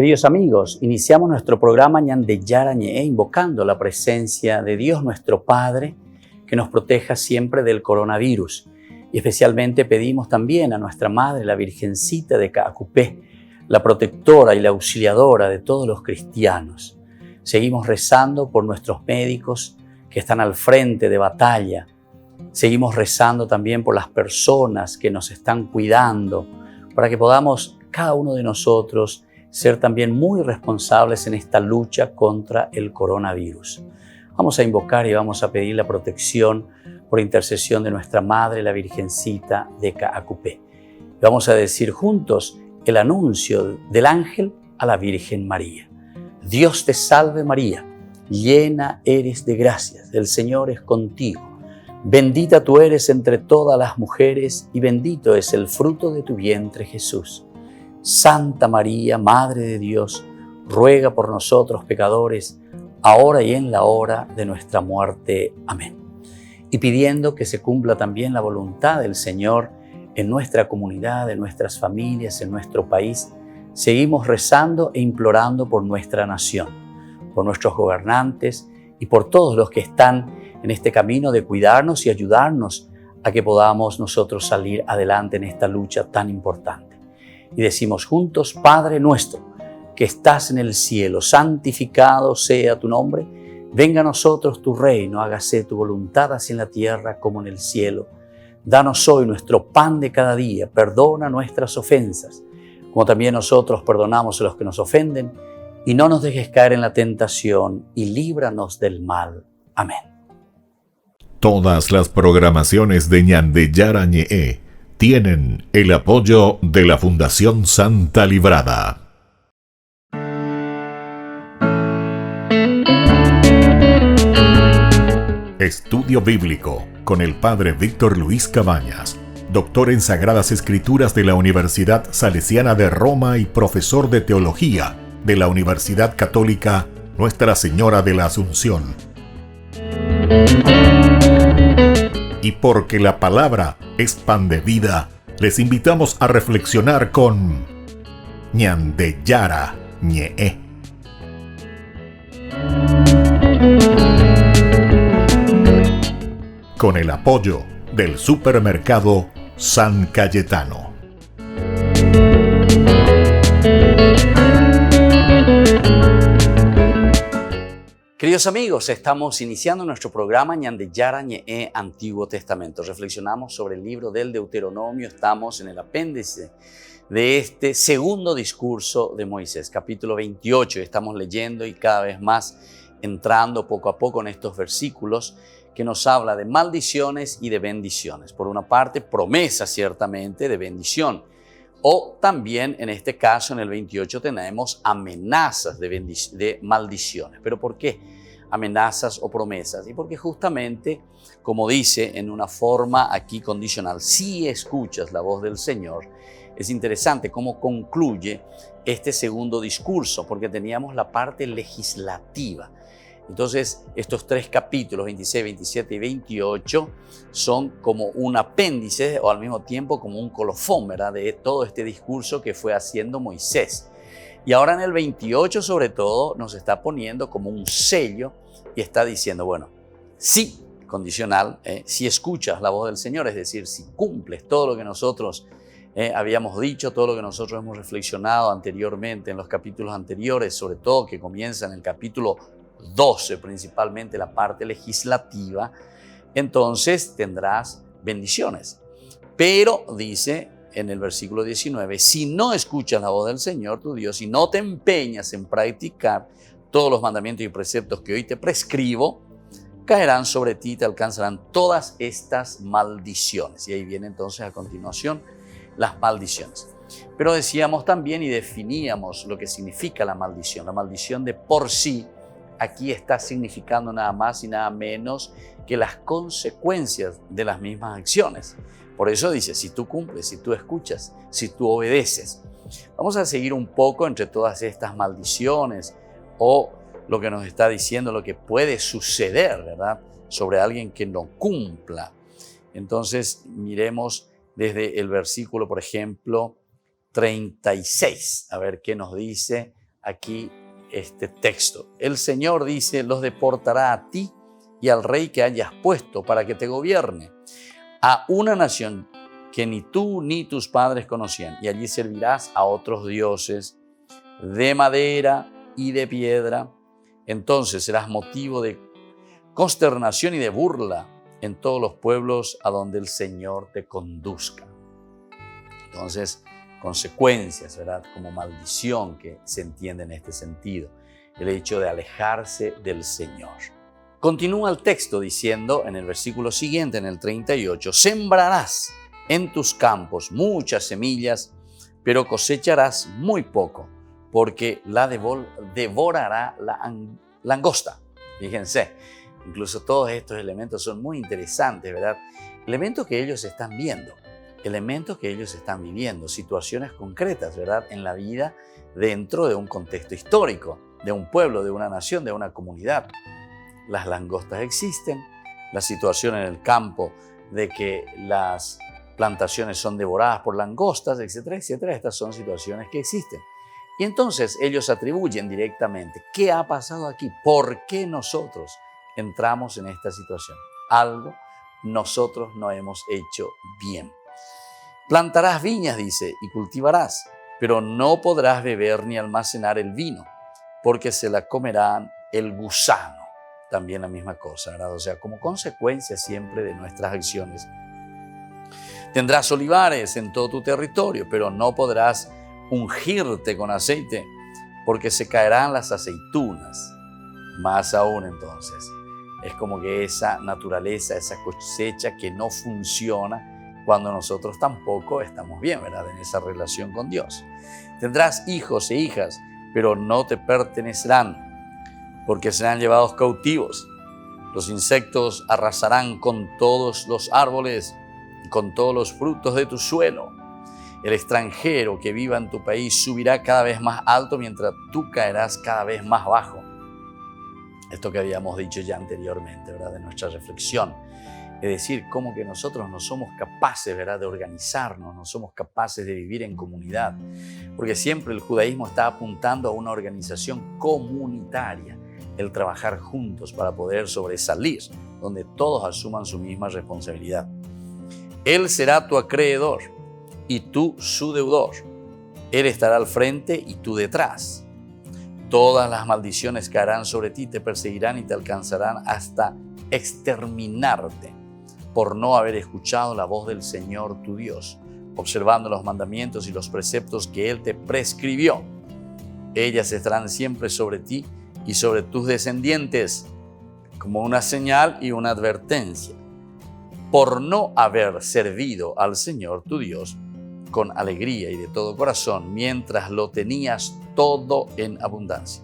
Queridos amigos, iniciamos nuestro programa Ñande Yarañe, invocando la presencia de Dios nuestro Padre, que nos proteja siempre del coronavirus. Y especialmente pedimos también a nuestra Madre, la Virgencita de Caacupé, la protectora y la auxiliadora de todos los cristianos. Seguimos rezando por nuestros médicos que están al frente de batalla. Seguimos rezando también por las personas que nos están cuidando, para que podamos, cada uno de nosotros, ser también muy responsables en esta lucha contra el coronavirus. Vamos a invocar y vamos a pedir la protección por intercesión de nuestra Madre, la Virgencita de Caacupé. Vamos a decir juntos el anuncio del ángel a la Virgen María. Dios te salve María, llena eres de gracias, el Señor es contigo. Bendita tú eres entre todas las mujeres y bendito es el fruto de tu vientre Jesús. Santa María, Madre de Dios, ruega por nosotros pecadores, ahora y en la hora de nuestra muerte. Amén. Y pidiendo que se cumpla también la voluntad del Señor en nuestra comunidad, en nuestras familias, en nuestro país, seguimos rezando e implorando por nuestra nación, por nuestros gobernantes y por todos los que están en este camino de cuidarnos y ayudarnos a que podamos nosotros salir adelante en esta lucha tan importante. Y decimos juntos, Padre nuestro, que estás en el cielo, santificado sea tu nombre. Venga a nosotros tu reino, hágase tu voluntad así en la tierra como en el cielo. Danos hoy nuestro pan de cada día, perdona nuestras ofensas, como también nosotros perdonamos a los que nos ofenden, y no nos dejes caer en la tentación, y líbranos del mal. Amén. Todas las programaciones de Ñande Yarañe tienen el apoyo de la Fundación Santa Librada. Estudio Bíblico con el Padre Víctor Luis Cabañas, doctor en Sagradas Escrituras de la Universidad Salesiana de Roma y profesor de Teología de la Universidad Católica Nuestra Señora de la Asunción. Y porque la palabra es pan de vida, les invitamos a reflexionar con Ñande Yarañe. Con el apoyo del supermercado San Cayetano. Queridos amigos, estamos iniciando nuestro programa Ñande Yarañe, Antiguo Testamento. Reflexionamos sobre el libro del Deuteronomio, estamos en el apéndice de este segundo discurso de Moisés, capítulo 28. Estamos leyendo y cada vez más entrando poco a poco en estos versículos que nos habla de maldiciones y de bendiciones. Por una parte, promesas ciertamente de bendición, o también en este caso en el 28 tenemos amenazas de maldiciones. ¿Pero por qué amenazas o promesas? Y porque justamente, como dice en una forma aquí condicional, si escuchas la voz del Señor, es interesante cómo concluye este segundo discurso, porque teníamos la parte legislativa. Entonces, estos tres capítulos, 26, 27 y 28, son como un apéndice o al mismo tiempo como un colofón, ¿verdad?, de todo este discurso que fue haciendo Moisés. Y ahora en el 28, sobre todo, nos está poniendo como un sello y está diciendo, bueno, sí, condicional, si escuchas la voz del Señor, es decir, si cumples todo lo que nosotros habíamos dicho, todo lo que nosotros hemos reflexionado anteriormente en los capítulos anteriores, sobre todo que comienza en el capítulo 12, principalmente la parte legislativa, entonces tendrás bendiciones. Pero dice en el versículo 19, si no escuchas la voz del Señor tu Dios y no te empeñas en practicar todos los mandamientos y preceptos que hoy te prescribo, caerán sobre ti y te alcanzarán todas estas maldiciones. Y ahí viene entonces a continuación las maldiciones. Pero decíamos también y definíamos lo que significa la maldición. La maldición de por sí aquí está significando nada más y nada menos que las consecuencias de las mismas acciones. Por eso dice, si tú cumples, si tú escuchas, si tú obedeces. Vamos a seguir un poco entre todas estas maldiciones o lo que nos está diciendo, lo que puede suceder, ¿verdad?, sobre alguien que no cumpla. Entonces, miremos desde el versículo, por ejemplo, 36, a ver qué nos dice aquí este texto. El Señor dice, los deportará a ti y al rey que hayas puesto para que te gobierne, a una nación que ni tú ni tus padres conocían, y allí servirás a otros dioses de madera y de piedra. Entonces serás motivo de consternación y de burla en todos los pueblos a donde el Señor te conduzca. Entonces, consecuencias, ¿verdad? Como maldición que se entiende en este sentido, el hecho de alejarse del Señor. Continúa el texto diciendo en el versículo siguiente, en el 38, sembrarás en tus campos muchas semillas, pero cosecharás muy poco, porque la devorará la langosta. Fíjense, incluso todos estos elementos son muy interesantes, ¿verdad? Elementos que ellos están viendo, elementos que ellos están viviendo, situaciones concretas, ¿verdad? En la vida dentro de un contexto histórico, de un pueblo, de una nación, de una comunidad. Las langostas existen, la situación en el campo de que las plantaciones son devoradas por langostas, etcétera, etcétera. Estas son situaciones que existen. Y entonces ellos atribuyen directamente, ¿qué ha pasado aquí? ¿Por qué nosotros entramos en esta situación? Algo nosotros no hemos hecho bien. Plantarás viñas, dice, y cultivarás, pero no podrás beber ni almacenar el vino, porque se la comerán el gusano. También la misma cosa, ¿verdad? O sea, como consecuencia siempre de nuestras acciones. Tendrás olivares en todo tu territorio, pero no podrás ungirte con aceite, porque se caerán las aceitunas. Más aún entonces, es como que esa naturaleza, esa cosecha que no funciona cuando nosotros tampoco estamos bien, ¿verdad? En esa relación con Dios. Tendrás hijos e hijas, pero no te pertenecerán, porque serán llevados cautivos. Los insectos arrasarán con todos los árboles, con todos los frutos de tu suelo. El extranjero que viva en tu país subirá cada vez más alto, mientras tú caerás cada vez más bajo. Esto que habíamos dicho ya anteriormente, ¿verdad? De nuestra reflexión. Es decir, como que nosotros no somos capaces, ¿verdad?, de organizarnos, no somos capaces de vivir en comunidad. Porque siempre el judaísmo está apuntando a una organización comunitaria, el trabajar juntos para poder sobresalir, donde todos asuman su misma responsabilidad. Él será tu acreedor y tú su deudor. Él estará al frente y tú detrás. Todas las maldiciones caerán sobre ti, te perseguirán y te alcanzarán hasta exterminarte por no haber escuchado la voz del Señor tu Dios, observando los mandamientos y los preceptos que Él te prescribió. Ellas estarán siempre sobre ti y sobre tus descendientes, como una señal y una advertencia, por no haber servido al Señor tu Dios con alegría y de todo corazón, mientras lo tenías todo en abundancia.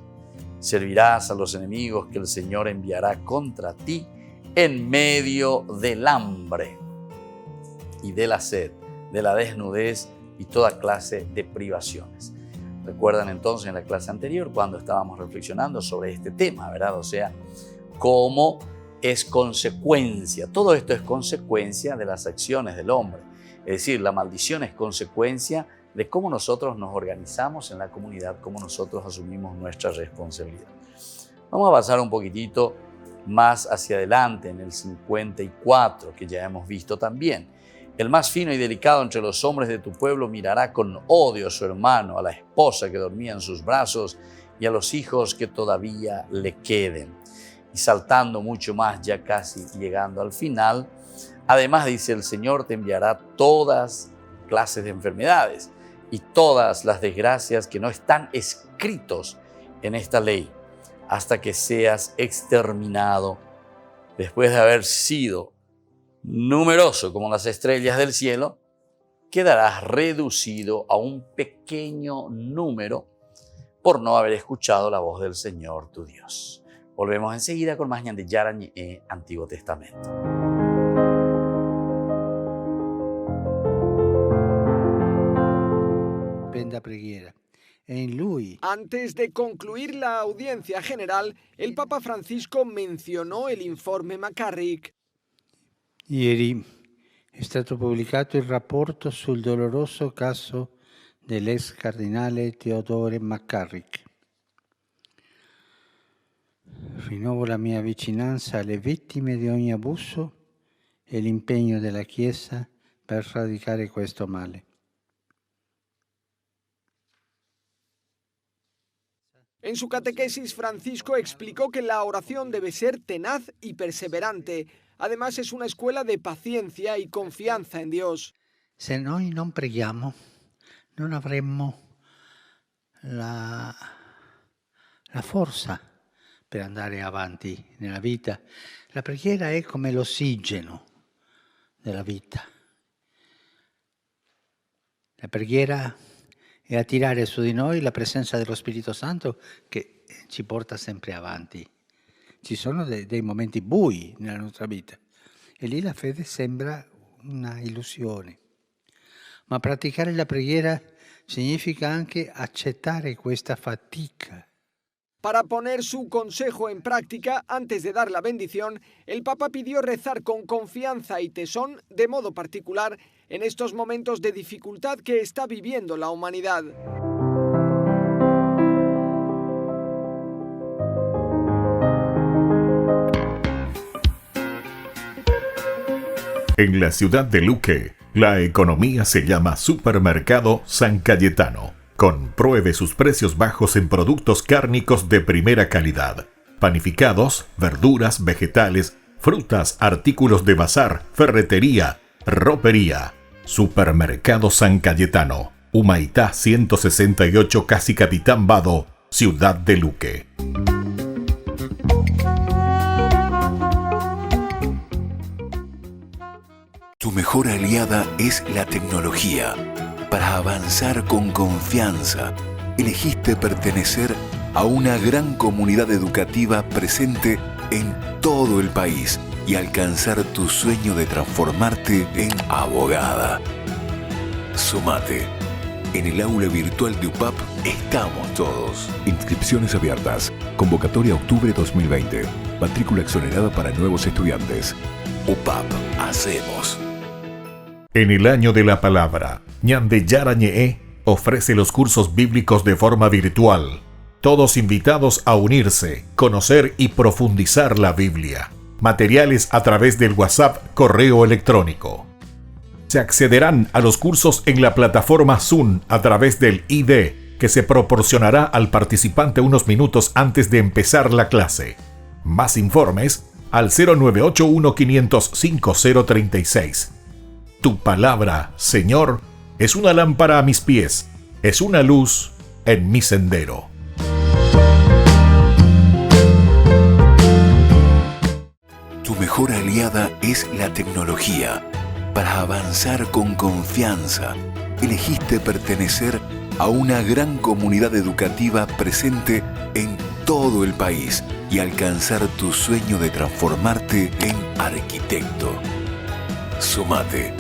Servirás a los enemigos que el Señor enviará contra ti en medio del hambre y de la sed, de la desnudez y toda clase de privaciones. Recuerdan entonces en la clase anterior cuando estábamos reflexionando sobre este tema, ¿verdad? O sea, cómo es consecuencia, todo esto es consecuencia de las acciones del hombre. Es decir, la maldición es consecuencia de cómo nosotros nos organizamos en la comunidad, cómo nosotros asumimos nuestra responsabilidad. Vamos a pasar un poquitito más hacia adelante en el 54, que ya hemos visto también. El más fino y delicado entre los hombres de tu pueblo mirará con odio a su hermano, a la esposa que dormía en sus brazos y a los hijos que todavía le queden. Y saltando mucho más, ya casi llegando al final, además dice el Señor te enviará todas clases de enfermedades y todas las desgracias que no están escritos en esta ley, hasta que seas exterminado después de haber sido numeroso como las estrellas del cielo, quedarás reducido a un pequeño número por no haber escuchado la voz del Señor tu Dios. Volvemos enseguida con más Ñan de Yara Ñe Antiguo Testamento. Prenda preghiera. En lui. Antes de concluir la audiencia general, el Papa Francisco mencionó el informe McCarrick. Ieri è stato pubblicato il rapporto sul doloroso caso dell'ex cardinale Theodore McCarrick. Rinnovo la mia vicinanza alle vittime di ogni abuso e l'impegno della Chiesa per radicare questo male. En su catequesis, Francisco explicó que la oración debe ser tenaz y perseverante. Además, es una escuela de paciencia y confianza en Dios. Se noi non preghiamo, non avremmo la forza per andare avanti nella vita. La preghiera è come l'ossigeno della vita. La preghiera è attirare su di noi la presenza dello Spirito Santo che ci porta sempre avanti. Ci sono dei momenti bui nella nostra vita e lì la fede sembra una illusione. Ma praticare la preghiera significa anche accettare questa fatica. Para poner su consejo en práctica, antes de dar la bendición, el Papa pidió rezar con confianza y tesón, de modo particular, en estos momentos de dificultad que está viviendo la humanidad. En la ciudad de Luque, la economía se llama Supermercado San Cayetano. Compruebe sus precios bajos en productos cárnicos de primera calidad. Panificados, verduras, vegetales, frutas, artículos de bazar, ferretería, ropería. Supermercado San Cayetano, Humaitá 168, Casi Capitán Vado, Ciudad de Luque. Tu mejor aliada es la tecnología. Para avanzar con confianza, elegiste pertenecer a una gran comunidad educativa presente en todo el país y alcanzar tu sueño de transformarte en abogada. Sumate. En el aula virtual de UPAP estamos todos. Inscripciones abiertas. Convocatoria octubre 2020. Matrícula exonerada para nuevos estudiantes. UPAP. Hacemos. En el año de la palabra, Ñande Yarañe ofrece los cursos bíblicos de forma virtual. Todos invitados a unirse, conocer y profundizar la Biblia. Materiales a través del WhatsApp, correo electrónico. Se accederán a los cursos en la plataforma Zoom a través del ID, que se proporcionará al participante unos minutos antes de empezar la clase. Más informes al 0981 505 036. Tu palabra, Señor, es una lámpara a mis pies, es una luz en mi sendero. Tu mejor aliada es la tecnología. Para avanzar con confianza, elegiste pertenecer a una gran comunidad educativa presente en todo el país y alcanzar tu sueño de transformarte en arquitecto. Sumate.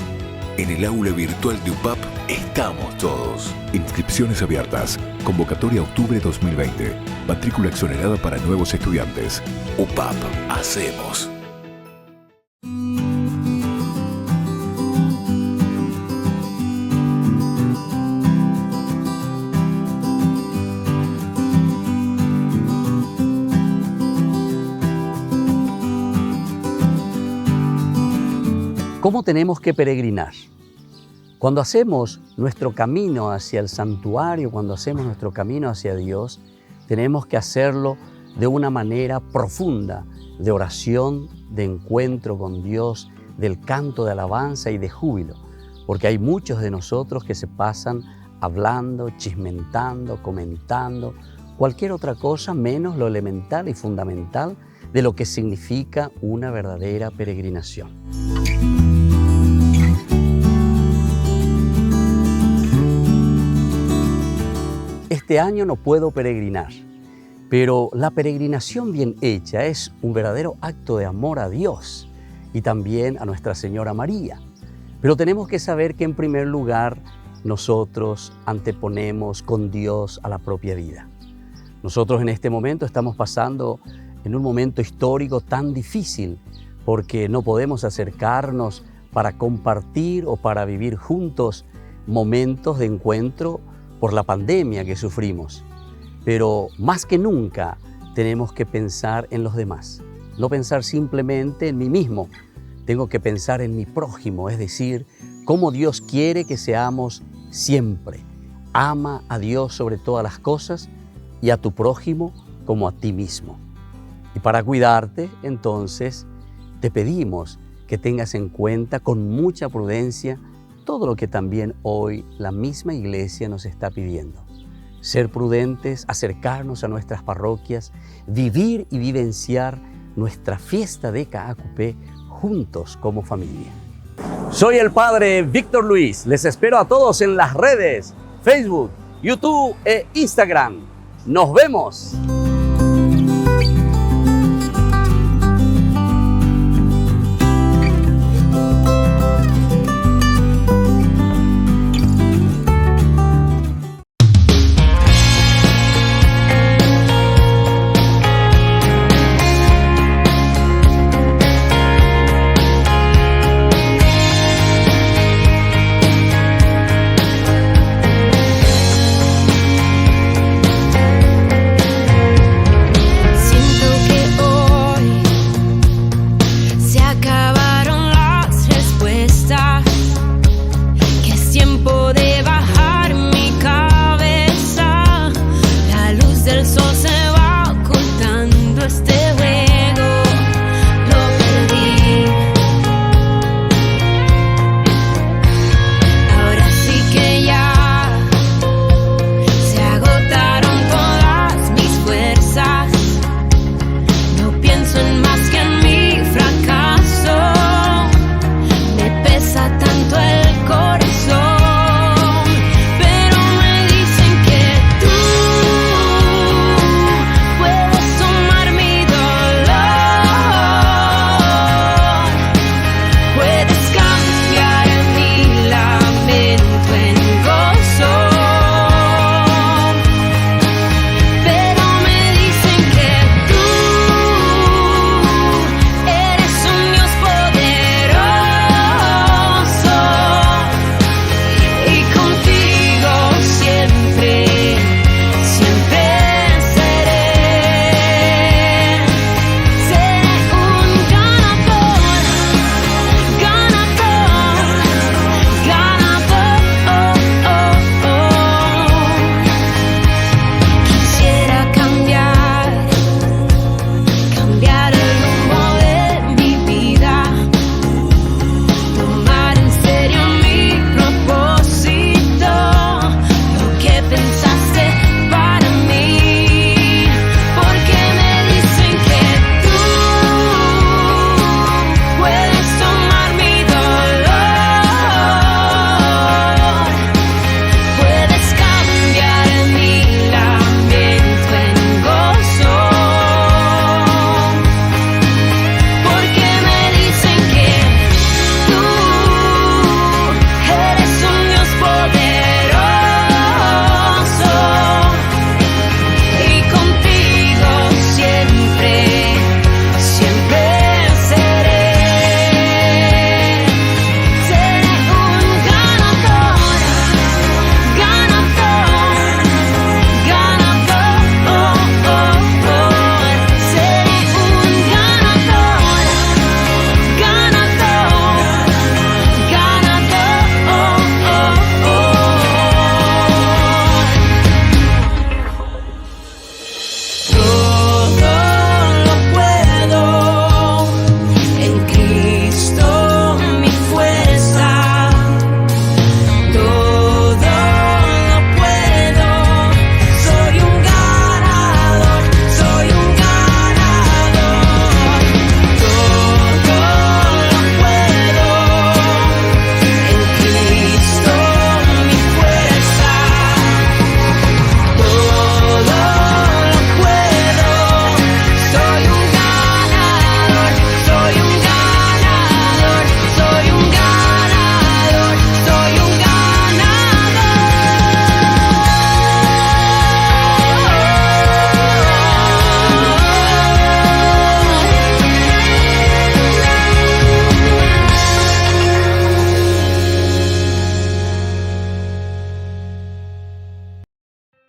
En el aula virtual de UPAP estamos todos. Inscripciones abiertas. Convocatoria octubre 2020. Matrícula exonerada para nuevos estudiantes. UPAP. Hacemos. ¿Cómo tenemos que peregrinar? Cuando hacemos nuestro camino hacia el santuario, cuando hacemos nuestro camino hacia Dios, tenemos que hacerlo de una manera profunda, de oración, de encuentro con Dios, del canto de alabanza y de júbilo, porque hay muchos de nosotros que se pasan hablando, chismentando, comentando, cualquier otra cosa menos lo elemental y fundamental de lo que significa una verdadera peregrinación. Este año no puedo peregrinar, pero la peregrinación bien hecha es un verdadero acto de amor a Dios y también a Nuestra Señora María. Pero tenemos que saber que en primer lugar nosotros anteponemos con Dios a la propia vida. Nosotros en este momento estamos pasando en un momento histórico tan difícil porque no podemos acercarnos para compartir o para vivir juntos momentos de encuentro por la pandemia que sufrimos. Pero más que nunca tenemos que pensar en los demás. No pensar simplemente en mí mismo. Tengo que pensar en mi prójimo, es decir, cómo Dios quiere que seamos siempre. Ama a Dios sobre todas las cosas y a tu prójimo como a ti mismo. Y para cuidarte, entonces, te pedimos que tengas en cuenta con mucha prudencia todo lo que también hoy la misma Iglesia nos está pidiendo. Ser prudentes, acercarnos a nuestras parroquias, vivir y vivenciar nuestra fiesta de Caacupé juntos como familia. Soy el Padre Víctor Luis. Les espero a todos en las redes, Facebook, YouTube e Instagram. ¡Nos vemos!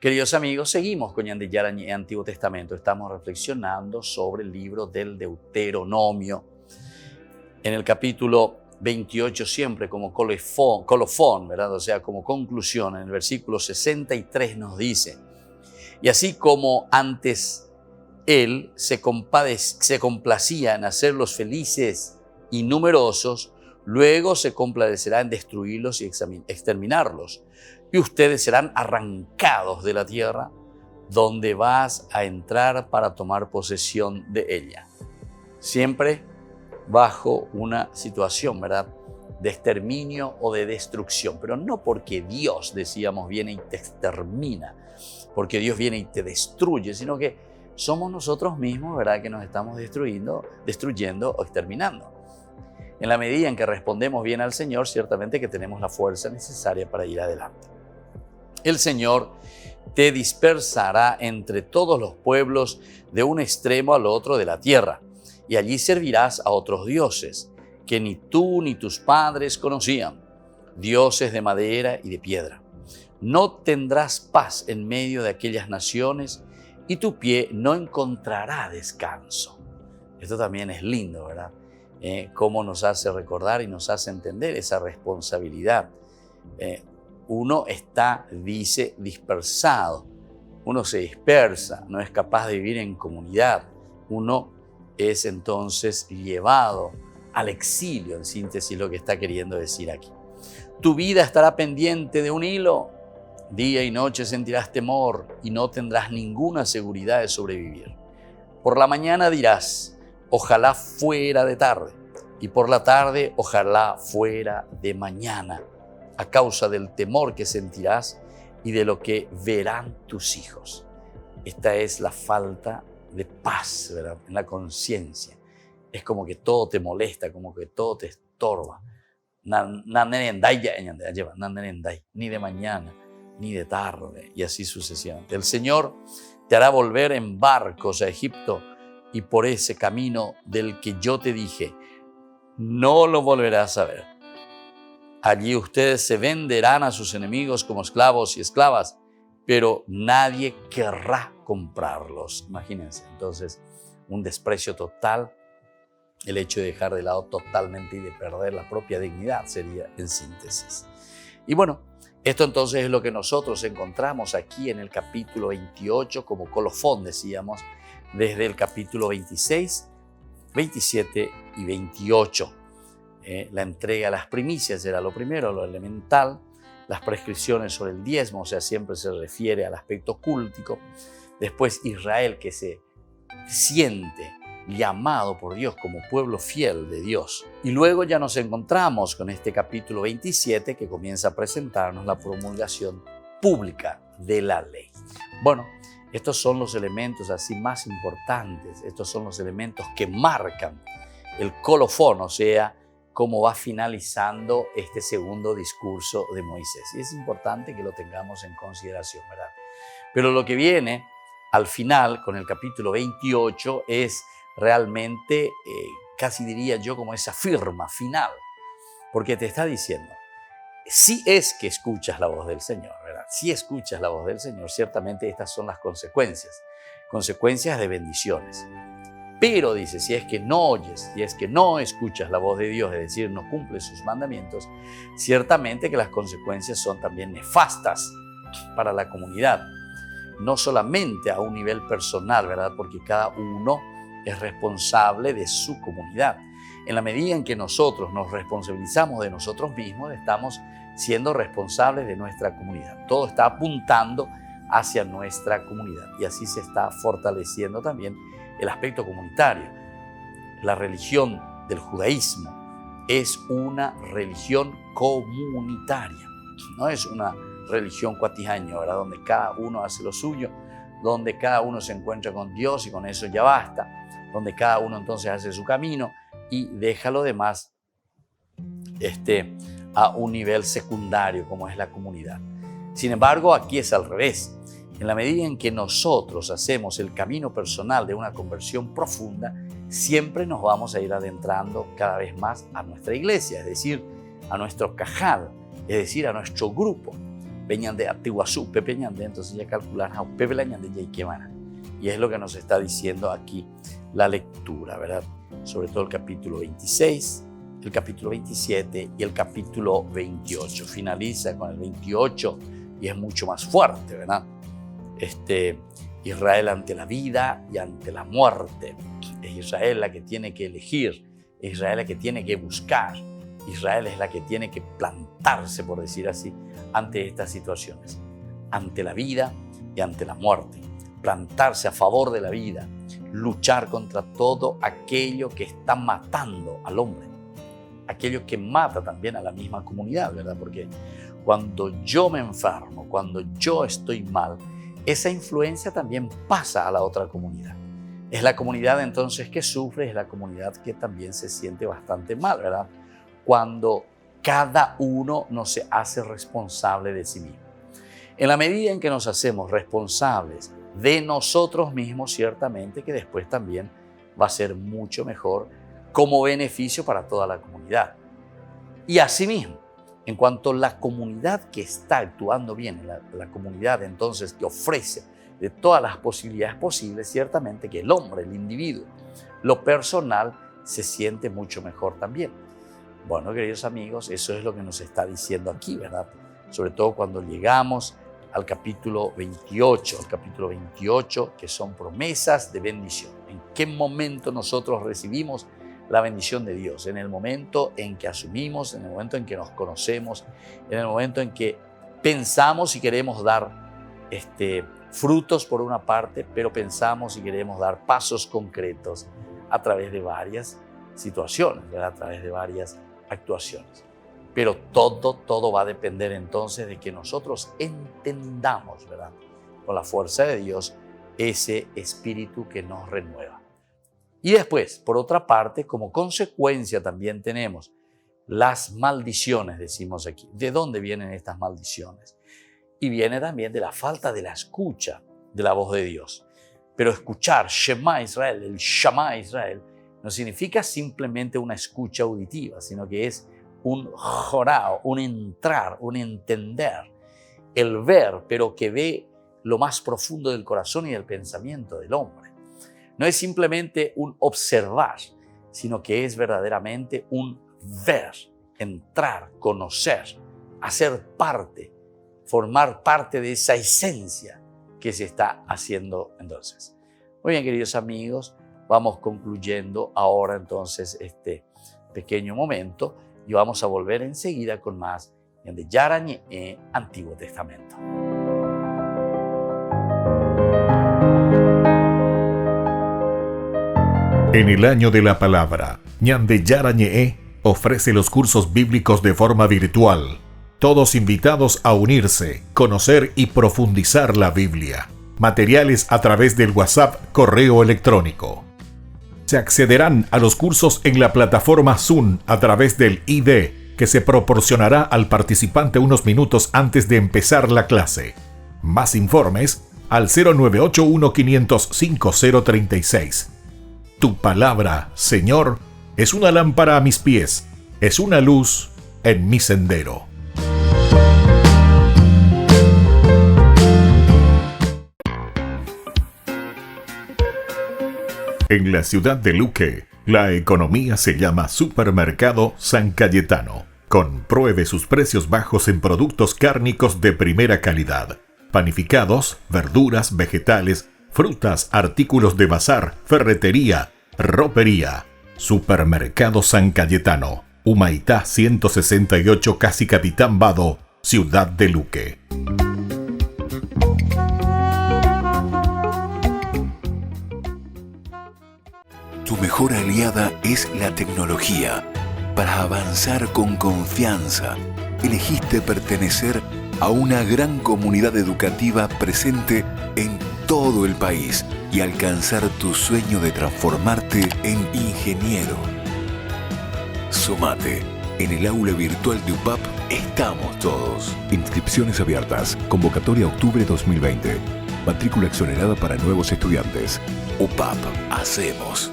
Queridos amigos, seguimos con Ñan de Yara Ñe Antiguo Testamento. Estamos reflexionando sobre el libro del Deuteronomio. En el capítulo 28, siempre como colofón, ¿verdad? O sea, como conclusión, en el versículo 63 nos dice: y así como antes él se complacía en hacerlos felices y numerosos, luego se complacerá en destruirlos y exterminarlos. Y ustedes serán arrancados de la tierra donde vas a entrar para tomar posesión de ella. Siempre bajo una situación, ¿verdad?, de exterminio o de destrucción, pero no porque Dios, decíamos, viene y te extermina, porque Dios viene y te destruye, sino que somos nosotros mismos, ¿verdad?, que nos estamos destruyendo o exterminando. En la medida en que respondemos bien al Señor, ciertamente que tenemos la fuerza necesaria para ir adelante. El Señor te dispersará entre todos los pueblos de un extremo al otro de la tierra, y allí servirás a otros dioses que ni tú ni tus padres conocían, dioses de madera y de piedra. No tendrás paz en medio de aquellas naciones y tu pie no encontrará descanso. Esto también es lindo, ¿verdad? Cómo nos hace recordar y nos hace entender esa responsabilidad. Uno está, dice, dispersado. Uno se dispersa, no es capaz de vivir en comunidad. Uno es entonces llevado al exilio, en síntesis lo que está queriendo decir aquí. Tu vida estará pendiente de un hilo. Día y noche sentirás temor y no tendrás ninguna seguridad de sobrevivir. Por la mañana dirás: ojalá fuera de tarde, y por la tarde ojalá fuera de mañana, a causa del temor que sentirás y de lo que verán tus hijos. Esta es la falta de paz, ¿verdad?, en la conciencia. Es como que todo te molesta, como que todo te estorba. Ni de mañana, ni de tarde, y así sucesivamente. El Señor te hará volver en barcos a Egipto, y por ese camino del que yo te dije, no lo volverás a ver. Allí ustedes se venderán a sus enemigos como esclavos y esclavas, pero nadie querrá comprarlos. Imagínense, entonces, un desprecio total, el hecho de dejar de lado totalmente y de perder la propia dignidad sería en síntesis. Y bueno, esto entonces es lo que nosotros encontramos aquí en el capítulo 28 como colofón, decíamos, desde el capítulo 26, 27 y 28. La entrega a las primicias era lo primero, lo elemental. Las prescripciones sobre el diezmo, o sea, siempre se refiere al aspecto cúltico. Después Israel, que se siente llamado por Dios como pueblo fiel de Dios. Y luego ya nos encontramos con este capítulo 27 que comienza a presentarnos la promulgación pública de la ley. Bueno, estos son los elementos así más importantes, estos son los elementos que marcan el colofón, o sea, cómo va finalizando este segundo discurso de Moisés. Y es importante que lo tengamos en consideración, ¿verdad? Pero lo que viene al final, con el capítulo 28, es realmente, casi diría yo, como esa firma final, porque te está diciendo, si es que escuchas la voz del Señor, ¿verdad? Si escuchas la voz del Señor, ciertamente estas son las consecuencias de bendiciones. Pero dice, si es que no oyes, si es que no escuchas la voz de Dios, es decir, no cumples sus mandamientos, ciertamente que las consecuencias son también nefastas para la comunidad. No solamente a un nivel personal, ¿verdad? Porque cada uno es responsable de su comunidad. En la medida en que nosotros nos responsabilizamos de nosotros mismos, estamos siendo responsables de nuestra comunidad. Todo está apuntando hacia nuestra comunidad y así se está fortaleciendo también el aspecto comunitario. La religión del judaísmo es una religión comunitaria, no es una religión cuatijaña, ¿verdad?, donde cada uno hace lo suyo, donde cada uno se encuentra con Dios y con eso ya basta, donde cada uno entonces hace su camino y deja lo demás a un nivel secundario como es la comunidad. Sin embargo, aquí es al revés. En la medida en que nosotros hacemos el camino personal de una conversión profunda, siempre nos vamos a ir adentrando cada vez más a nuestra iglesia, es decir, a nuestro cajal, es decir, a nuestro grupo. Peñande Atiguazú, Pepe Ñande, entonces ya calcular a Pepe la Ñande ya y qué van. Y es lo que nos está diciendo aquí la lectura, ¿verdad? Sobre todo el capítulo 26, el capítulo 27 y el capítulo 28. Finaliza con el 28 y es mucho más fuerte, ¿verdad? Israel ante la vida y ante la muerte. Es Israel la que tiene que elegir, es Israel la que tiene que buscar, Israel es la que tiene que plantarse, por decir así, ante estas situaciones, ante la vida y ante la muerte. Plantarse a favor de la vida, luchar contra todo aquello que está matando al hombre, aquello que mata también a la misma comunidad, ¿verdad? Porque cuando yo me enfermo, cuando yo estoy mal, esa influencia también pasa a la otra comunidad. Es la comunidad entonces que sufre, es la comunidad que también se siente bastante mal, ¿verdad? Cuando cada uno no se hace responsable de sí mismo. En la medida en que nos hacemos responsables de nosotros mismos, ciertamente que después también va a ser mucho mejor como beneficio para toda la comunidad. Y asimismo, en cuanto a la comunidad que está actuando bien, la comunidad entonces que ofrece de todas las posibilidades posibles, ciertamente que el hombre, el individuo, lo personal, se siente mucho mejor también. Bueno, queridos amigos, eso es lo que nos está diciendo aquí, ¿verdad? Sobre todo cuando llegamos al capítulo 28, que son promesas de bendición. ¿En qué momento nosotros recibimos la bendición de Dios? En el momento en que asumimos, en el momento en que nos conocemos, en el momento en que pensamos y queremos dar frutos por una parte, pero pensamos y queremos dar pasos concretos a través de varias situaciones, ¿verdad? A través de varias actuaciones. Pero todo va a depender entonces de que nosotros entendamos, ¿verdad? Con la fuerza de Dios, ese espíritu que nos renueva. Y después, por otra parte, como consecuencia también tenemos las maldiciones, decimos aquí. ¿De dónde vienen estas maldiciones? Y viene también de la falta de la escucha de la voz de Dios. Pero escuchar Shema Israel, el Shema Israel, no significa simplemente una escucha auditiva, sino que es un jorao, un entrar, un entender, el ver, pero que ve lo más profundo del corazón y del pensamiento del hombre. No es simplemente un observar, sino que es verdaderamente un ver, entrar, conocer, hacer parte, formar parte de esa esencia que se está haciendo entonces. Muy bien, queridos amigos, vamos concluyendo ahora entonces este pequeño momento y vamos a volver enseguida con más de Yarañe Antiguo Testamento. En el año de la palabra, Ñande Yarañe ofrece los cursos bíblicos de forma virtual. Todos invitados a unirse, conocer y profundizar la Biblia. Materiales a través del WhatsApp, correo electrónico. Se accederán a los cursos en la plataforma Zoom a través del ID, que se proporcionará al participante unos minutos antes de empezar la clase. Más informes al 0981-500-5036. Tu palabra, Señor, es una lámpara a mis pies, es una luz en mi sendero. En la ciudad de Luque, la economía se llama Supermercado San Cayetano. Compruebe sus precios bajos en productos cárnicos de primera calidad. Panificados, verduras, vegetales, frutas, artículos de bazar, ferretería, ropería. Supermercado San Cayetano, Humaitá 168, Casi Capitán Vado, ciudad de Luque. Tu mejor aliada es la tecnología. Para avanzar con confianza, elegiste pertenecer a una gran comunidad educativa presente en todo el país y alcanzar tu sueño de transformarte en ingeniero. Sumate. En el aula virtual de UPAP estamos todos. Inscripciones abiertas. Convocatoria octubre 2020. Matrícula exonerada para nuevos estudiantes. UPAP. Hacemos.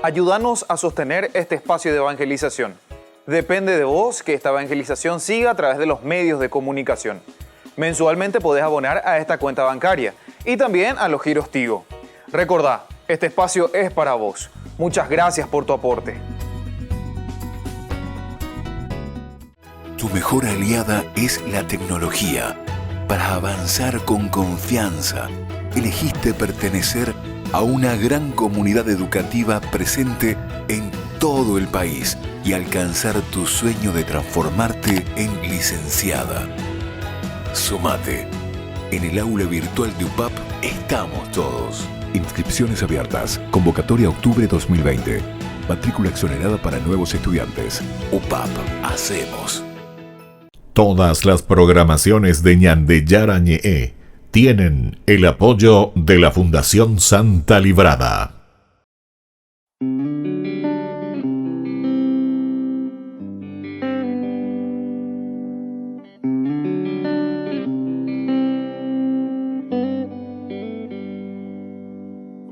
Ayúdanos a sostener este espacio de evangelización. Depende de vos que esta evangelización siga a través de los medios de comunicación. Mensualmente podés abonar a esta cuenta bancaria y también a los giros Tigo. Recordá, este espacio es para vos. Muchas gracias por tu aporte. Tu mejor aliada es la tecnología. Para avanzar con confianza, elegiste pertenecer a una gran comunidad educativa presente en todo el país y alcanzar tu sueño de transformarte en licenciada. Sumate. En el aula virtual de UPAP estamos todos. Inscripciones abiertas. Convocatoria octubre 2020. Matrícula exonerada para nuevos estudiantes. UPAP. Hacemos. Todas las programaciones de Ñande Yara Ñe'e tienen el apoyo de la Fundación Santa Librada.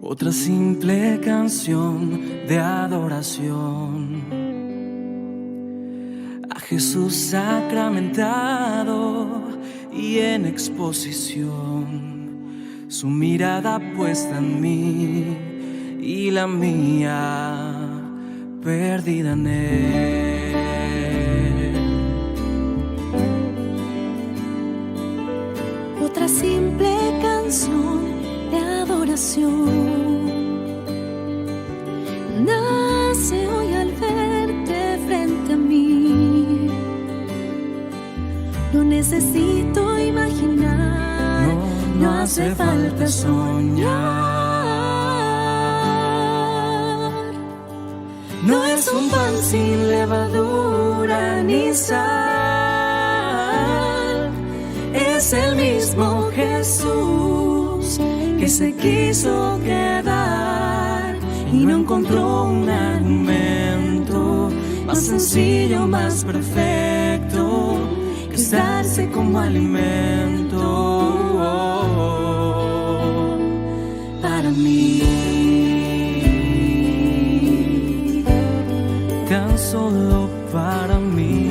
Otra simple canción de adoración a Jesús sacramentado y en exposición, su mirada puesta en mí y la mía perdida en él. Otra simple canción de adoración nace hoy al verte frente a mí. No necesito imaginar, no hace falta soñar. No es un pan sin levadura ni sal, es el mismo Jesús que se quiso quedar y no encontró un argumento más sencillo, más perfecto que estarse como alimento para mí, tan solo para mí.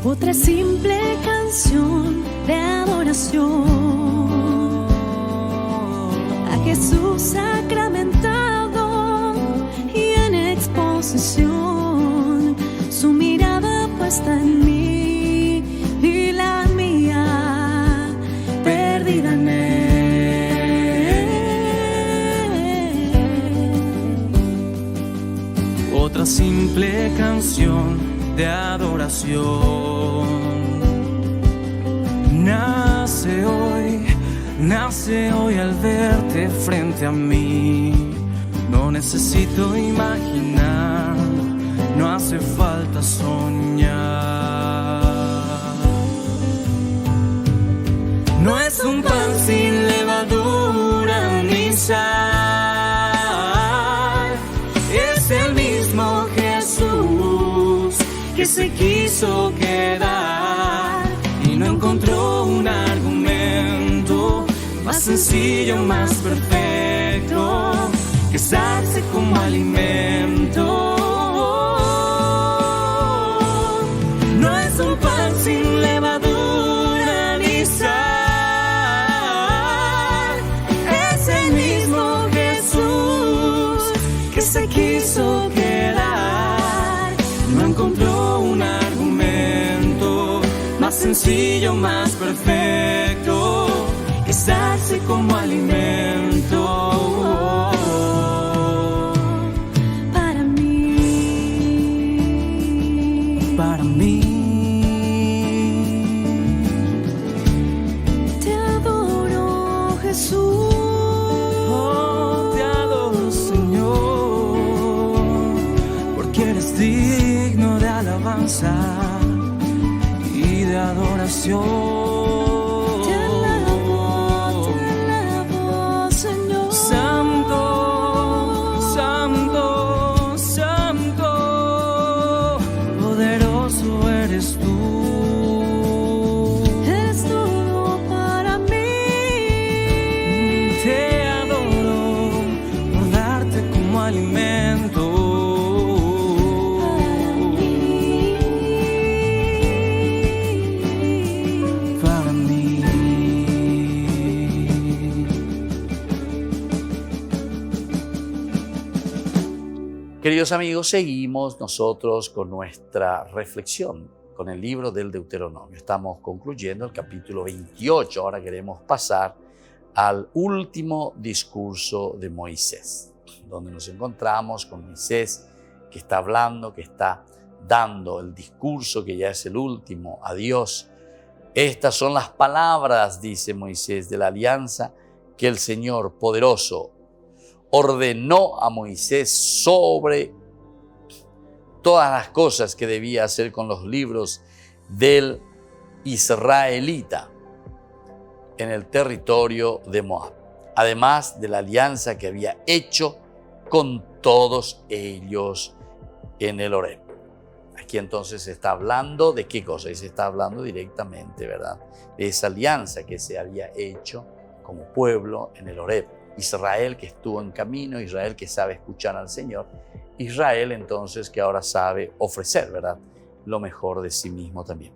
Otra simple canción de adoración a Jesús sacramentado y en exposición, su mirada puesta en mí y la mía perdida en él. Otra simple canción de adoración nace hoy al verte frente a mí. No necesito imaginar, no hace falta soñar. No es un pan sin levadura ni sal, es el mismo Jesús que se quiso quedar y no encontró un argumento más sencillo, más perfecto que estarse como alimento. No es un pan sin levadura ni sal, es el mismo Jesús que se quiso quedar, no encontró un argumento más sencillo, más perfecto que estarse como alimento para mí, para mí. te adoro, Jesús. Oh, te adoro, Señor, porque eres digno de alabanza y de adoración. Queridos amigos, seguimos nosotros con nuestra reflexión con el libro del Deuteronomio. Estamos concluyendo el capítulo 28. Ahora queremos pasar al último discurso de Moisés, donde nos encontramos con Moisés que está hablando, que está dando el discurso que ya es el último a Dios. Estas son las palabras, dice Moisés, de la alianza que el Señor poderoso ordenó a Moisés sobre todas las cosas que debía hacer con los libros del israelita en el territorio de Moab, además de la alianza que había hecho con todos ellos en el Horeb. Aquí entonces se está hablando de qué cosa, y se está hablando directamente, ¿verdad?, de esa alianza que se había hecho como pueblo en el Horeb. Israel que estuvo en camino, Israel que sabe escuchar al Señor, Israel entonces que ahora sabe ofrecer, ¿verdad?, lo mejor de sí mismo también.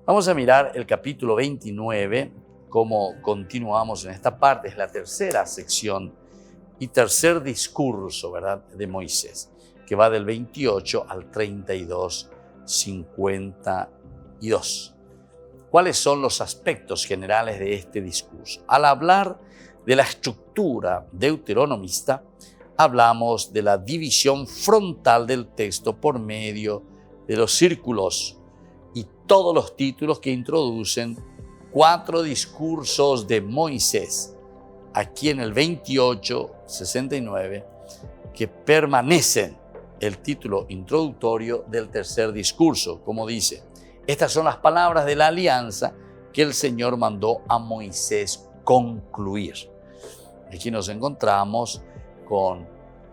Vamos a mirar el capítulo 29, cómo continuamos en esta parte. Es la tercera sección y tercer discurso, ¿verdad?, de Moisés, que va del 28 al 32, 52. ¿Cuáles son los aspectos generales de este discurso? Al hablar de la estructura deuteronomista, hablamos de la división frontal del texto por medio de los círculos y todos los títulos que introducen 4 discursos de Moisés. Aquí en el 28, 69, que permanecen el título introductorio del tercer discurso, como dice: estas son las palabras de la alianza que el Señor mandó a Moisés concluir. Aquí nos encontramos con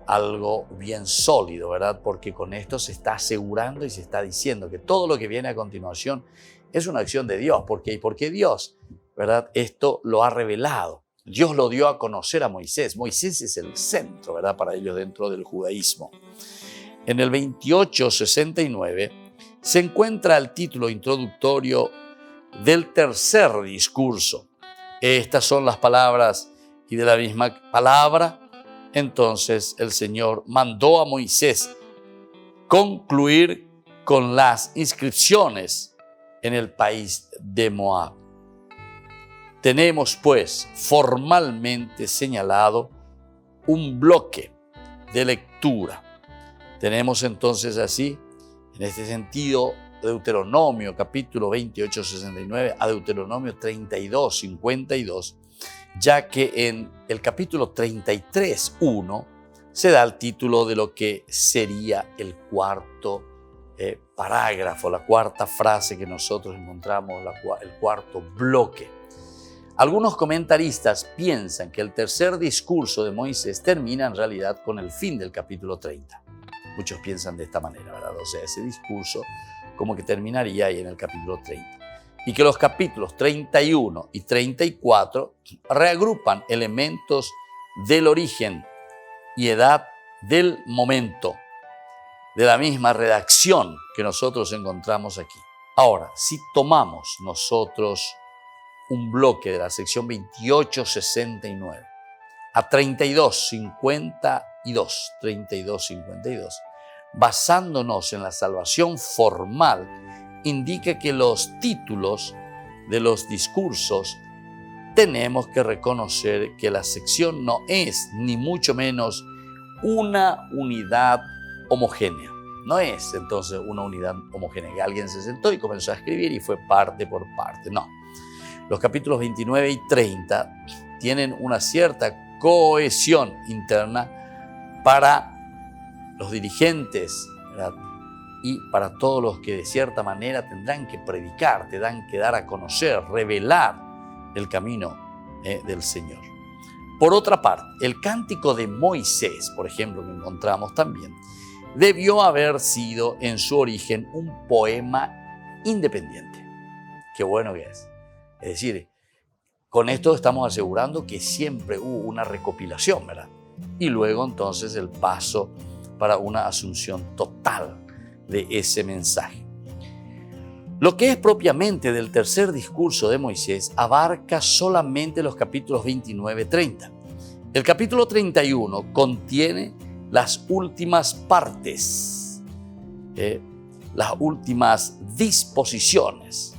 algo bien sólido, ¿verdad? Porque con esto se está asegurando y se está diciendo que todo lo que viene a continuación es una acción de Dios. ¿Por qué? Porque Dios, ¿verdad?, esto lo ha revelado. Dios lo dio a conocer a Moisés. Moisés es el centro, ¿verdad?, para ellos dentro del judaísmo. En el 28:69 se encuentra el título introductorio del tercer discurso. Estas son las palabras, y de la misma palabra, entonces el Señor mandó a Moisés concluir con las inscripciones en el país de Moab. Tenemos pues formalmente señalado un bloque de lectura. Tenemos entonces así, en este sentido, Deuteronomio capítulo 28, 69 a Deuteronomio 32, 52, ya que en el capítulo 33, 1 se da el título de lo que sería el cuarto parágrafo, la cuarta frase que nosotros encontramos, el cuarto bloque. Algunos comentaristas piensan que el tercer discurso de Moisés termina en realidad con el fin del capítulo 30. Muchos piensan de esta manera, ¿verdad? O sea, ese discurso como que terminaría ahí en el capítulo 30. Y que los capítulos 31 y 34 reagrupan elementos del origen y edad del momento, de la misma redacción que nosotros encontramos aquí. Ahora, si tomamos nosotros un bloque de la sección 28-69 a 32-52, basándonos en la salvación formal, indica que los títulos de los discursos tenemos que reconocer que la sección no es ni mucho menos una unidad homogénea. No es entonces una unidad homogénea, que alguien se sentó y comenzó a escribir y fue parte por parte. No. Los capítulos 29 y 30 tienen una cierta cohesión interna para los dirigentes, ¿verdad?, y para todos los que de cierta manera tendrán que predicar, tendrán que dar a conocer, revelar el camino del Señor. Por otra parte, el cántico de Moisés, por ejemplo, que encontramos también, debió haber sido en su origen un poema independiente. Qué bueno que es. Es decir, con esto estamos asegurando que siempre hubo una recopilación, ¿verdad? Y luego entonces el paso para una asunción total de ese mensaje. Lo que es propiamente del tercer discurso de Moisés abarca solamente los capítulos 29-30. El capítulo 31 contiene las últimas partes, las últimas disposiciones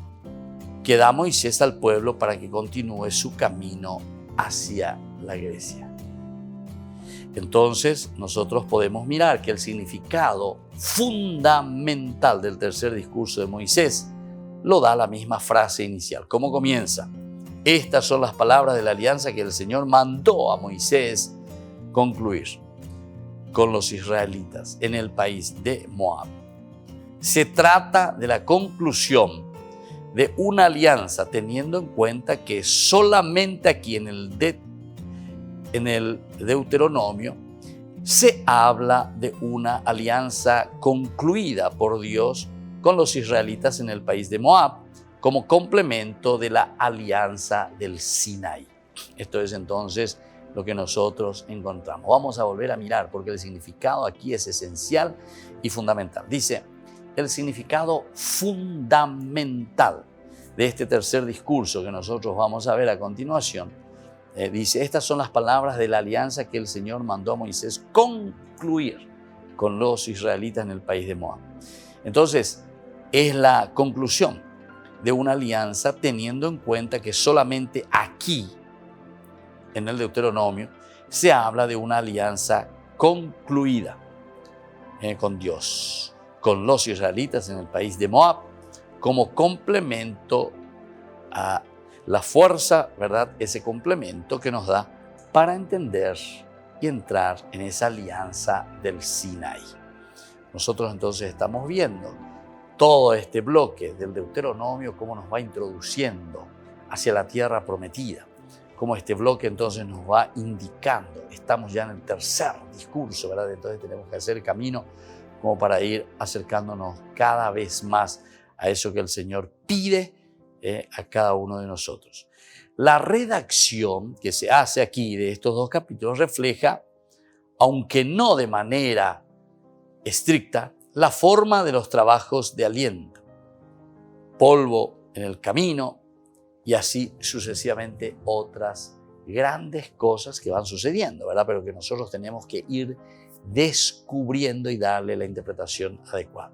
que da Moisés al pueblo para que continúe su camino hacia la Grecia. Entonces, nosotros podemos mirar que el significado fundamental del tercer discurso de Moisés lo da la misma frase inicial. ¿Cómo comienza? Estas son las palabras de la alianza que el Señor mandó a Moisés concluir con los israelitas en el país de Moab. Se trata de la conclusión de una alianza, teniendo en cuenta que solamente aquí en el Deuteronomio se habla de una alianza concluida por Dios con los israelitas en el país de Moab, como complemento de la alianza del Sinaí. Esto es entonces lo que nosotros encontramos. Vamos a volver a mirar porque el significado aquí es esencial y fundamental. Dice, el significado fundamental de este tercer discurso que nosotros vamos a ver a continuación, dice, estas son las palabras de la alianza que el Señor mandó a Moisés concluir con los israelitas en el país de Moab. Entonces, es la conclusión de una alianza teniendo en cuenta que solamente aquí, en el Deuteronomio, se habla de una alianza concluida con Dios, con los israelitas en el país de Moab, como complemento a la fuerza, ¿verdad? Ese complemento que nos da para entender y entrar en esa alianza del Sinaí. Nosotros entonces estamos viendo todo este bloque del Deuteronomio, cómo nos va introduciendo hacia la tierra prometida, cómo este bloque entonces nos va indicando, estamos ya en el tercer discurso, ¿verdad? Entonces tenemos que hacer camino como para ir acercándonos cada vez más a eso que el Señor pide a cada uno de nosotros. La redacción que se hace aquí de estos dos capítulos refleja, aunque no de manera estricta, la forma de los trabajos de aliento, polvo en el camino y así sucesivamente otras grandes cosas que van sucediendo, ¿verdad? Pero que nosotros tenemos que ir descubriendo y darle la interpretación adecuada.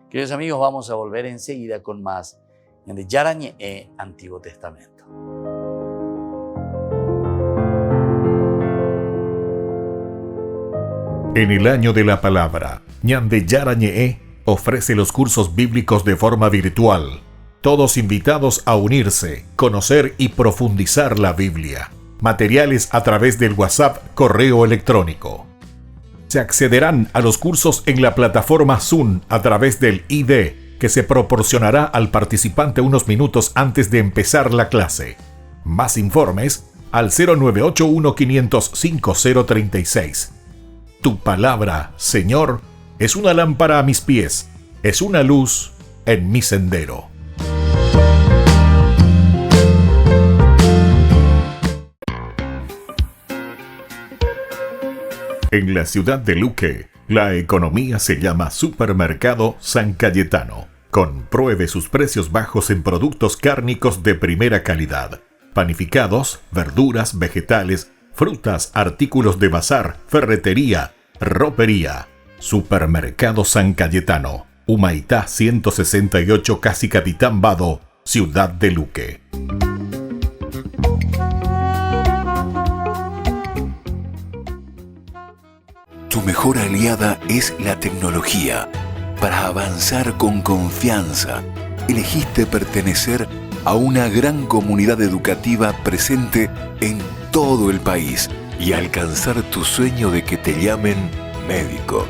Queridos amigos, vamos a volver enseguida con más de Yarañe Antiguo Testamento. En el año de la palabra, Ñande Yarañe ofrece los cursos bíblicos de forma virtual. Todos invitados a unirse, conocer y profundizar la Biblia. Materiales a través del WhatsApp, correo electrónico. Se accederán a los cursos en la plataforma Zoom a través del ID que se proporcionará al participante unos minutos antes de empezar la clase. Más informes al 0981-500-5036. Tu palabra, Señor, es una lámpara a mis pies, es una luz en mi sendero. En la ciudad de Luque, la economía se llama Supermercado San Cayetano. Compruebe sus precios bajos en productos cárnicos de primera calidad. Panificados, verduras, vegetales, frutas, artículos de bazar, ferretería, ropería. Supermercado San Cayetano, Humaitá 168, Casi Capitán Vado, ciudad de Luque. Tu mejor aliada es la tecnología. Para avanzar con confianza, elegiste pertenecer a una gran comunidad educativa presente en todo el país y alcanzar tu sueño de que te llamen médico.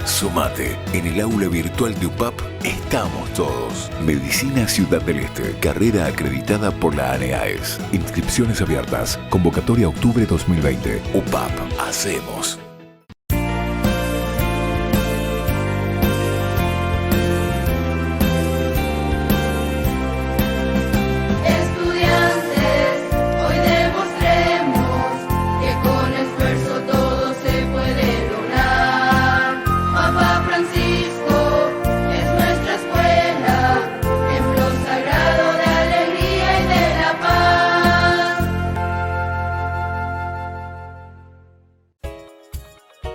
Sumate, en el aula virtual de UPAP estamos todos. Medicina Ciudad del Este, carrera acreditada por la ANEAES. Inscripciones abiertas, convocatoria octubre 2020. UPAP, hacemos.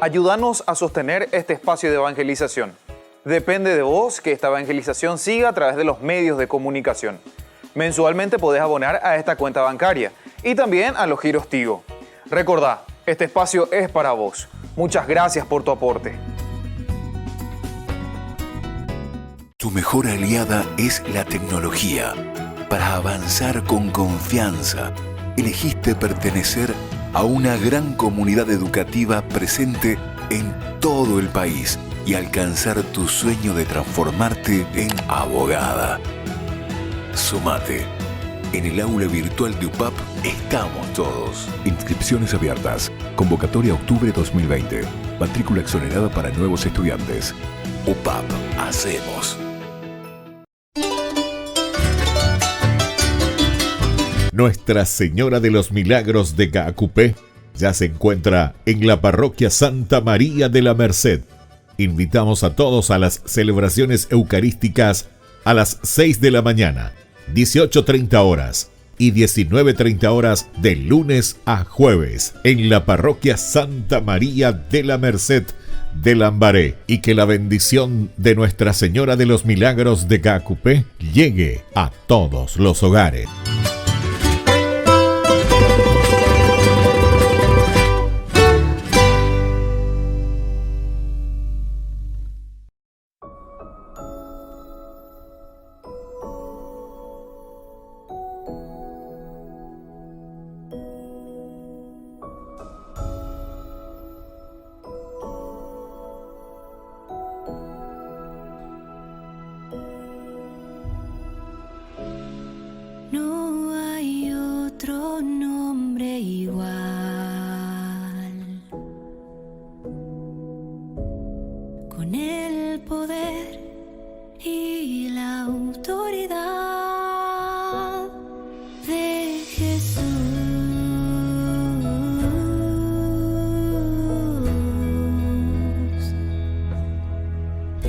Ayúdanos a sostener este espacio de evangelización. Depende de vos que esta evangelización siga a través de los medios de comunicación. Mensualmente podés abonar a esta cuenta bancaria y también a los giros Tigo. Recordá, este espacio es para vos. Muchas gracias por tu aporte. Tu mejor aliada es la tecnología. Para avanzar con confianza, elegiste pertenecer a una gran comunidad educativa presente en todo el país y alcanzar tu sueño de transformarte en abogada. Sumate. En el aula virtual de UPAP estamos todos. Inscripciones abiertas. Convocatoria octubre 2020. Matrícula exonerada para nuevos estudiantes. UPAP. Hacemos. Nuestra Señora de los Milagros de Caacupé ya se encuentra en la parroquia Santa María de la Merced. Invitamos a todos a las celebraciones eucarísticas a las 6 de la mañana, 18:30 horas y 19:30 horas de lunes a jueves en la parroquia Santa María de la Merced de Lambaré, y que la bendición de Nuestra Señora de los Milagros de Caacupé llegue a todos los hogares. No hay otro nombre igual, con el poder y la autoridad de Jesús,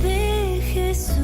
de Jesús.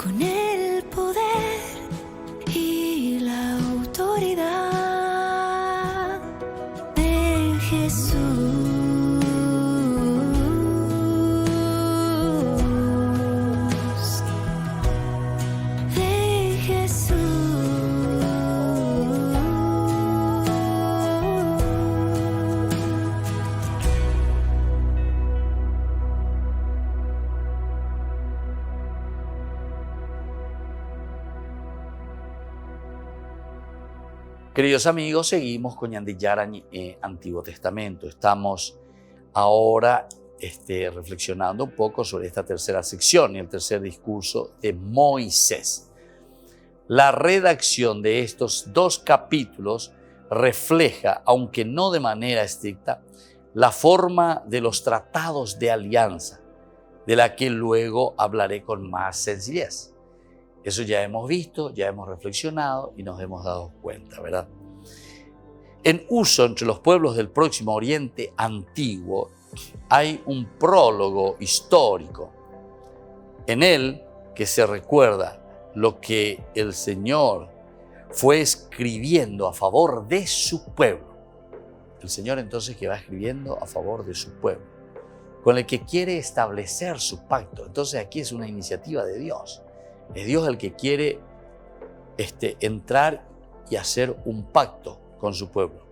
con el poder y la autoridad de Jesús. De Jesús. Queridos amigos, seguimos con Ñan de Yarañe Antiguo Testamento. Estamos ahora reflexionando un poco sobre esta tercera sección y el tercer discurso de Moisés. La redacción de estos dos capítulos refleja, aunque no de manera estricta, la forma de los tratados de alianza, de la que luego hablaré con más sencillez. Eso ya hemos visto, ya hemos reflexionado y nos hemos dado cuenta, ¿verdad? En uso entre los pueblos del Próximo Oriente antiguo hay un prólogo histórico. En él que se recuerda lo que el Señor fue escribiendo a favor de su pueblo. El Señor entonces que va escribiendo a favor de su pueblo, con el que quiere establecer su pacto. Entonces aquí es una iniciativa de Dios. Es Dios el que quiere entrar y hacer un pacto con su pueblo.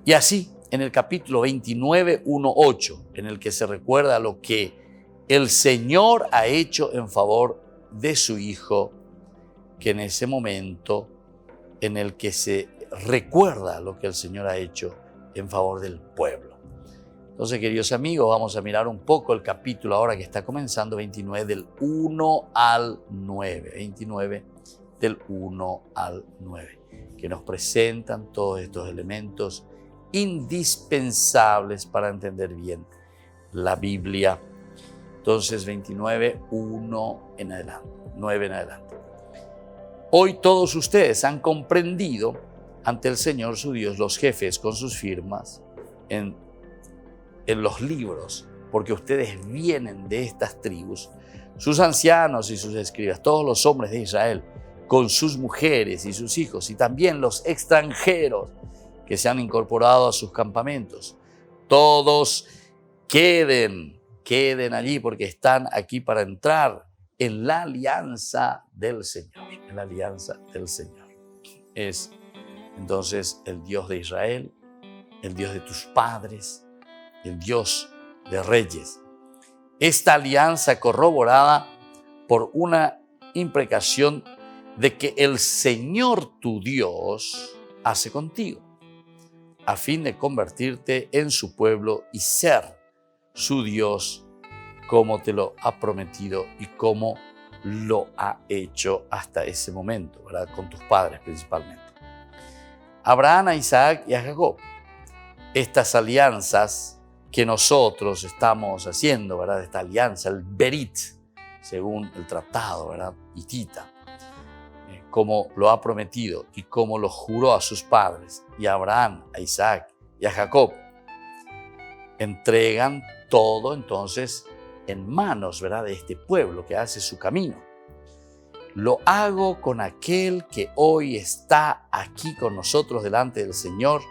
Y así, en el capítulo 29, 1:8, en el que se recuerda lo que el Señor ha hecho en favor de su Hijo, que en ese momento en el que se recuerda lo que el Señor ha hecho en favor del pueblo. Entonces, queridos amigos, vamos a mirar un poco el capítulo ahora que está comenzando, 29 del 1 al 9. 29 del 1 al 9, que nos presentan todos estos elementos indispensables para entender bien la Biblia. Entonces, 29, 1 en adelante, 9 en adelante. Hoy todos ustedes han comprendido ante el Señor su Dios, los jefes con sus firmas en los libros, porque ustedes vienen de estas tribus, sus ancianos y sus escribas, todos los hombres de Israel, con sus mujeres y sus hijos, y también los extranjeros que se han incorporado a sus campamentos. Todos queden allí, porque están aquí para entrar en la alianza del Señor. En la alianza del Señor. Es entonces el Dios de Israel, el Dios de tus padres, el Dios de reyes. Esta alianza corroborada por una imprecación de que el Señor tu Dios hace contigo, a fin de convertirte en su pueblo y ser su Dios, como te lo ha prometido y como lo ha hecho hasta ese momento, ¿verdad? Con tus padres principalmente. Abraham, a Isaac y a Jacob. Estas alianzas que nosotros estamos haciendo, ¿verdad? Esta alianza, el Berit, según el tratado, ¿verdad? Hitita, como lo ha prometido y como lo juró a sus padres, y a Abraham, a Isaac y a Jacob, entregan todo entonces en manos, ¿verdad? De este pueblo que hace su camino. Lo hago con aquel que hoy está aquí con nosotros delante del Señor,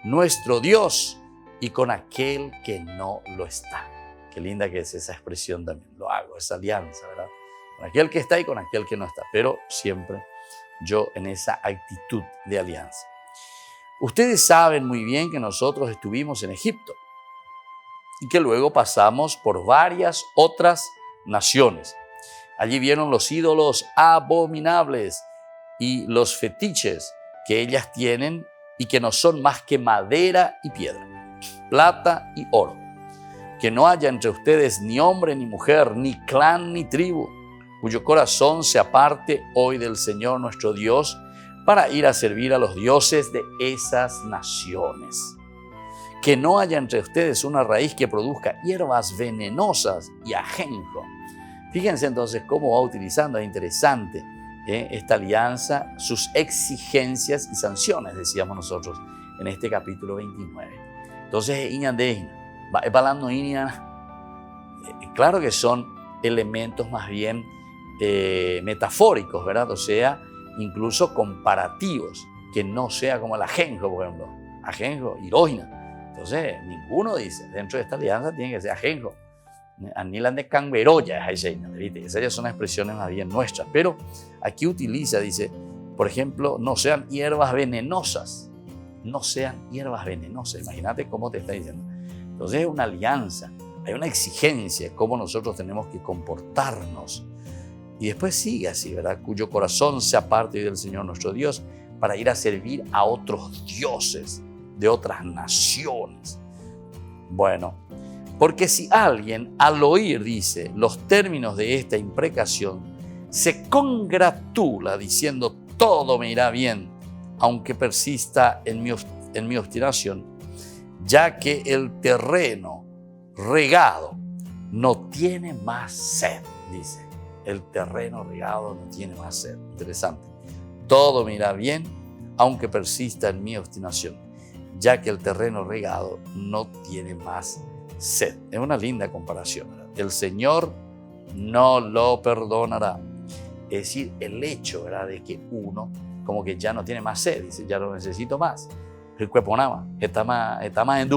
nuestro Dios, y con aquel que no lo está. Qué linda que es esa expresión también. Lo hago, esa alianza, ¿verdad? Con aquel que está y con aquel que no está. Pero siempre yo en esa actitud de alianza. Ustedes saben muy bien que nosotros estuvimos en Egipto y que luego pasamos por varias otras naciones. Allí vieron los ídolos abominables y los fetiches que ellas tienen y que no son más que madera y piedra, plata y oro. Que no haya entre ustedes ni hombre ni mujer, ni clan ni tribu, cuyo corazón se aparte hoy del Señor nuestro Dios para ir a servir a los dioses de esas naciones. Que no haya entre ustedes una raíz que produzca hierbas venenosas y ajenjo. Fíjense entonces cómo va utilizando, es interesante, esta alianza, sus exigencias y sanciones, decíamos nosotros, en este capítulo 29. Entonces, claro que son elementos más bien metafóricos, ¿verdad? O sea, incluso comparativos, que no sea como el ajenjo, por ejemplo. Ajenjo, hidrógeno. Entonces, ninguno dice, dentro de esta alianza tiene que ser ajenjo. Anilan de canveroya, esas ya son expresiones más bien nuestras. Pero aquí utiliza, dice, por ejemplo, no sean hierbas venenosas. No sean hierbas venenosas. Imagínate cómo te está diciendo. Entonces, es una alianza. Hay una exigencia, cómo nosotros tenemos que comportarnos. Y después sigue así, ¿verdad? Cuyo corazón se aparte del Señor nuestro Dios para ir a servir a otros dioses de otras naciones. Bueno, porque si alguien al oír, dice, los términos de esta imprecación, se congratula diciendo todo me irá bien, aunque persista en mi obstinación, ya que el terreno regado no tiene más sed, dice. El terreno regado no tiene más sed. Interesante. Todo me irá bien, aunque persista en mi obstinación, ya que el terreno regado no tiene más sed. Es una linda comparación, ¿verdad? El Señor no lo perdonará. Es decir, el hecho, ¿verdad?, de que uno como que ya no tiene más sed, dice, ya no necesito más. El cuerpo nada más, está más en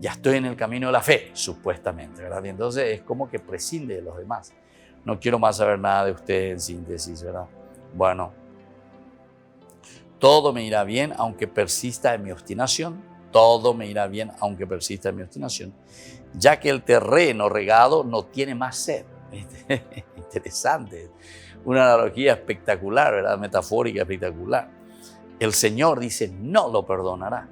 ya estoy en el camino de la fe, supuestamente, ¿verdad? Y entonces es como que prescinde de los demás. No quiero más saber nada de usted, en síntesis, ¿verdad? Bueno, todo me irá bien aunque persista en mi obstinación. Todo me irá bien aunque persista en mi obstinación, ya que el terreno regado no tiene más sed. Interesante. Una analogía espectacular, ¿verdad? Metafórica espectacular. El Señor dice, no lo perdonará.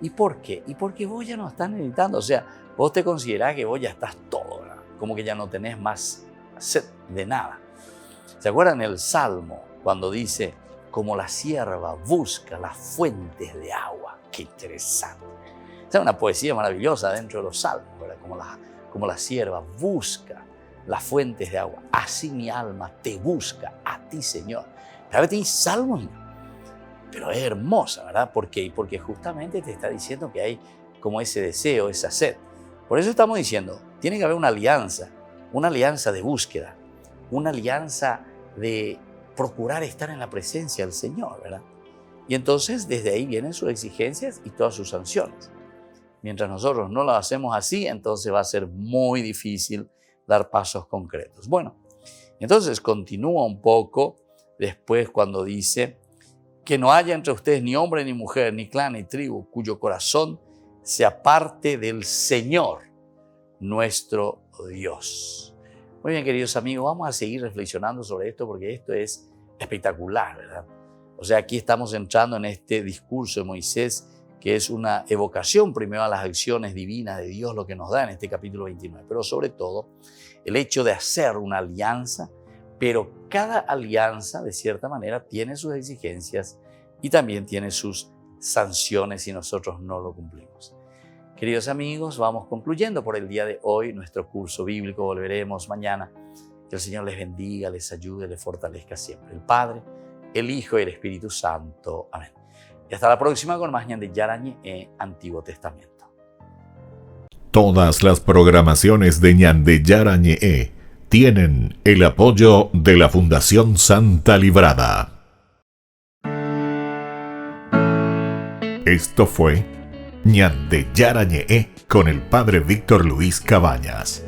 ¿Y por qué? Y porque vos ya no estás necesitando. O sea, vos te considerás que vos ya estás todo, ¿verdad? Como que ya no tenés más sed de nada. ¿Se acuerdan el Salmo cuando dice, como la sierva busca las fuentes de agua? Qué interesante. Es una poesía maravillosa dentro de los Salmos, ¿verdad? Como la sierva busca las fuentes de agua. Así mi alma te busca a ti, Señor. A veces hay salmos, pero es hermosa, ¿verdad? ¿Por qué? Porque justamente te está diciendo que hay como ese deseo, esa sed. Por eso estamos diciendo, tiene que haber una alianza de búsqueda, una alianza de procurar estar en la presencia del Señor, ¿verdad? Y entonces desde ahí vienen sus exigencias y todas sus sanciones. Mientras nosotros no lo hacemos así, entonces va a ser muy difícil dar pasos concretos. Bueno, entonces continúa un poco después cuando dice que no haya entre ustedes ni hombre ni mujer, ni clan ni tribu, cuyo corazón se aparte del Señor, nuestro Dios. Muy bien, queridos amigos, vamos a seguir reflexionando sobre esto porque esto es espectacular, ¿verdad? O sea, aquí estamos entrando en este discurso de Moisés, que es una evocación primero a las acciones divinas de Dios, lo que nos da en este capítulo 29, pero sobre todo el hecho de hacer una alianza, pero cada alianza de cierta manera tiene sus exigencias y también tiene sus sanciones si nosotros no lo cumplimos. Queridos amigos, vamos concluyendo por el día de hoy nuestro curso bíblico. Volveremos mañana. Que el Señor les bendiga, les ayude, les fortalezca siempre. El Padre, el Hijo y el Espíritu Santo. Amén. Y hasta la próxima con más Ñan de Yarañe e Antiguo Testamento. Todas las programaciones de Ñan de Yarañe tienen el apoyo de la Fundación Santa Librada. Esto fue Ñan de Yarañe con el Padre Víctor Luis Cabañas.